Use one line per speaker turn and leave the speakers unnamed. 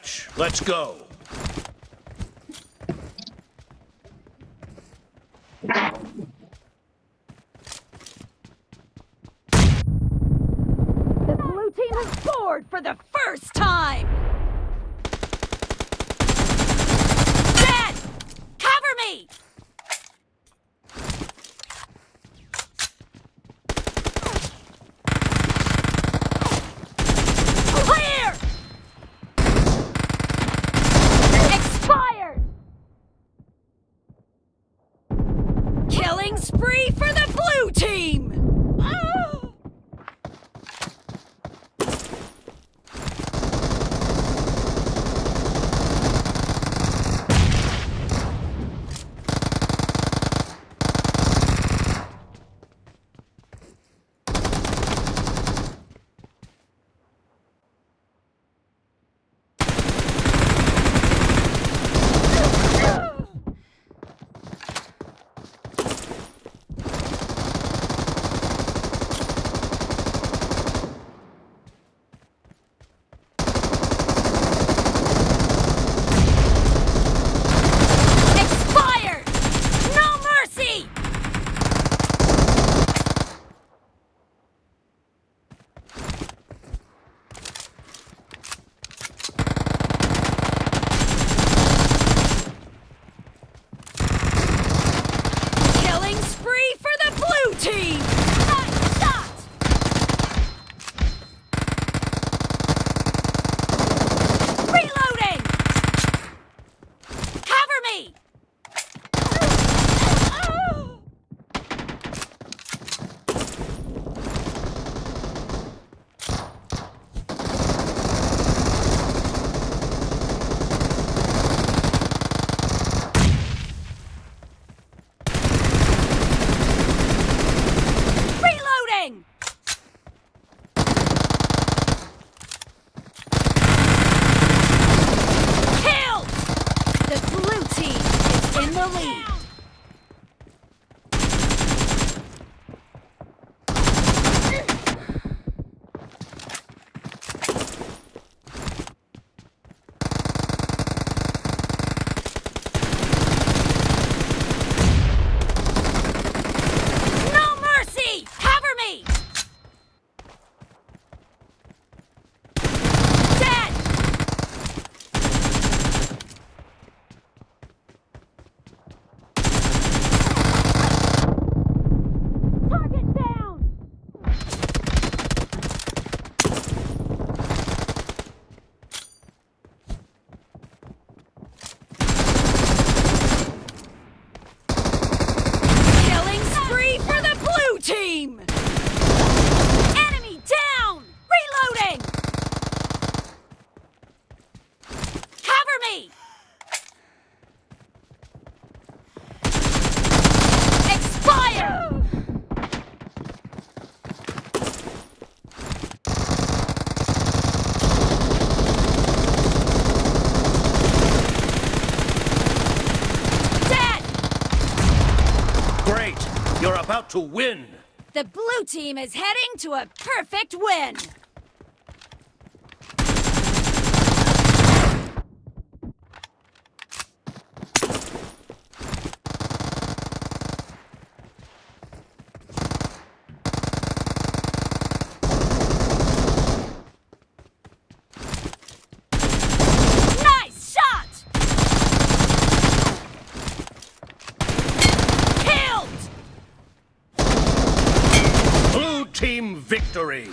match. Let's go.
The blue team has scored for the first time! Dead! Cover me! Clear! Expired! Killing spree for the blue team! Oh! Expired! No mercy! Killing spree for the blue team! Nice shot! Reloading! Cover me! Reloading! Killed! The blue team is in the lead. No mercy! Cover me! Dead! Target down! Killing spree for the blue team! Enemy down! Reloading! Cover me! Expire! Dead!
Great. You're about to win.
The blue team is heading to a perfect win! Nice shot! Killed!
Blue team victory.